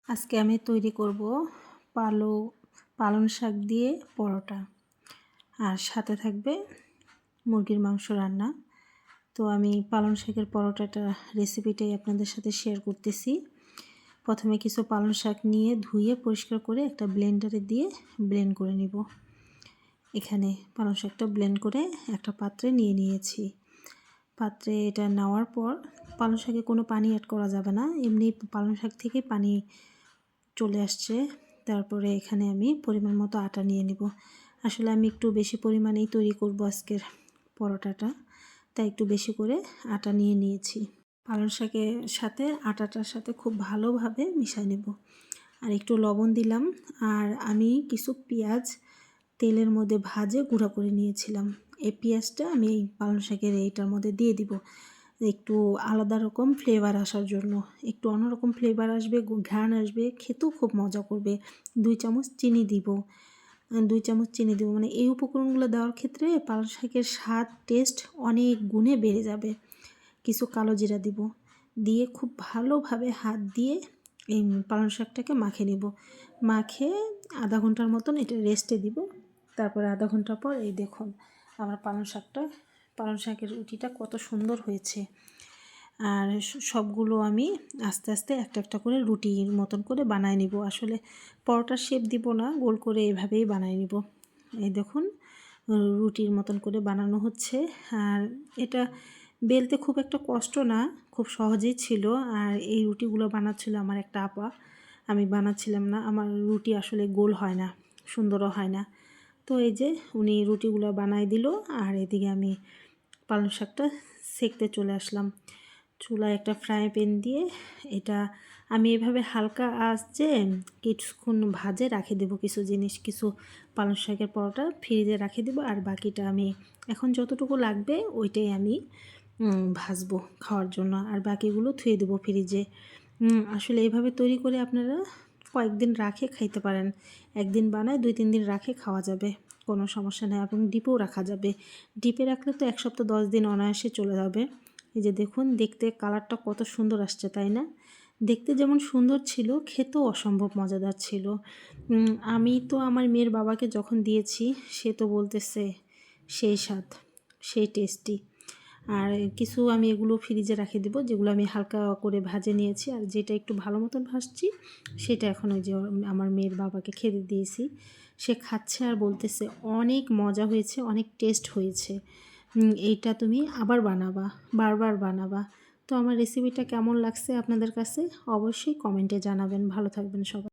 আজকে আমি তৈরি করব পালং শাক দিয়ে পরোটা, আর সাথে থাকবে মুরগির মাংস রান্না। তো আমি পালং শাকের পরোটাটা রেসিপিটাই আপনাদের সাথে শেয়ার করতেছি। প্রথমে কিছু পালং শাক নিয়ে ধুয়ে পরিষ্কার করে একটা ব্লেন্ডারে দিয়ে ব্লেন্ড করে নিব। এখানে পালং শাকটা ব্লেন্ড করে একটা পাত্রে নিয়ে নিয়েছি। পাত্রে এটা নেওয়ার পর পালং শাকে কোনো পানি অ্যাড করা যাবে না, এমনি পালং শাক থেকে পানি চলে আসছে। তারপরে এখানে আমি পরিমাণ মতো আটা নিয়ে নিব। আসলে আমি একটু বেশি পরিমাণেই তৈরি করব আজকের পরোটাটা, তাই একটু বেশি করে আটা নিয়ে নিয়েছি। পালং শাকের সাথে আটাটার সাথে খুব ভালোভাবে মিশিয়ে নেব। আর একটু লবণ দিলাম। আর আমি কিছু পেঁয়াজ তেলের মধ্যে ভাজে গুঁড়া করে নিয়েছিলাম। এই পেঁয়াজটা আমি এই পালং শাকের এইটার মধ্যে দিয়ে দিব, একটু আলাদা রকম ফ্লেভার আসার জন্য। একটু অন্যরকম ফ্লেভার আসবে, ঘ্রাণ আসবে, খেতেও খুব মজা করবে। 2 চামচ চিনি দিব, 2 চামচ চিনি দিব। মানে এই উপকরণগুলো দেওয়ার ক্ষেত্রে পালং শাকের স্বাদ টেস্ট অনেক গুণে বেড়ে যাবে। কিছু কালো জিরা দিব, দিয়ে খুব ভালোভাবে হাত দিয়ে এই পালং শাকটাকে মাখিয়ে নেব। মাখে আধা ঘন্টার মতন এটা রেস্টে দিব। তারপরে আধা ঘন্টা পর এই দেখুন আমার পালং শাকের রুটিটা কত সুন্দর হয়েছে। আর সবগুলো আমি আস্তে আস্তে একটা একটা করে রুটির মতন করে বানায় নিব। আসলে পরোটার শেপ দিব না, গোল করে এভাবেই বানায় নিব। এই দেখুন রুটির মতন করে বানানো হচ্ছে। আর এটা বেলতে খুব একটা কষ্ট না, খুব সহজেই ছিল। আর এই রুটিগুলো বানাচ্ছিল আমার একটা আপা, আমি বানাচ্ছিলাম না। আমার রুটি আসলে গোল হয় না, সুন্দরও হয় না। তো এই যে উনি রুটিগুলো বানাই দিল, আর এদিকে আমি পালং শাকটা সেঁকতে চলে আসলাম। চুলায় একটা ফ্রাই প্যান দিয়ে এটা আমি এভাবে হালকা আঁচে কিছুক্ষণ ভাজে রাখে দেবো। কিছু জিনিস, কিছু পালং শাকের পরোটা ফ্রিজে রাখে দেবো, আর বাকিটা আমি এখন যতটুকু লাগবে ওইটাই আমি ভাজবো খাওয়ার জন্য, আর বাকিগুলো ধুয়ে দেবো ফ্রিজে। আসলে এইভাবে তৈরি করে আপনারা কয়েকদিন রাখে খাইতে পারেন। একদিন বানায় 2-3 দিন রাখে খাওয়া যাবে, কোনো সমস্যা নেই। এবং ডিপেও রাখা যাবে। ডিপে রাখলে তো 1 সপ্তাহ 10 দিন অনায়াসে চলে যাবে। এই যে দেখুন দেখতে কালারটা কত সুন্দর আসছে, তাই না? দেখতে যেমন সুন্দর ছিল, খেতেও অসম্ভব মজাদার ছিল। আমি তো আমার মেয়ের বাবাকে যখন দিয়েছি, সে তো বলতেছে সেই স্বাদ, সেই টেস্টি। আর কিছু আমি এগুলো ফ্রিজে রেখে দেবো, যেগুলো আমি হালকা করে ভাজে নিয়েছি। আর যেটা একটু ভালো মতন ভাজছি সেটা এখন ওই যে আমার মেয়ের বাবাকে খেতে দিয়েছি। সে খাচ্ছে আর বলতেছে অনেক মজা হয়েছে, অনেক টেস্ট হয়েছে, এইটা তুমি আবার বানাবা, বারবার বানাবা। তো আমার রেসিপিটা কেমন লাগছে আপনাদের কাছে অবশ্যই কমেন্টে জানাবেন। ভালো থাকবেন সবাই।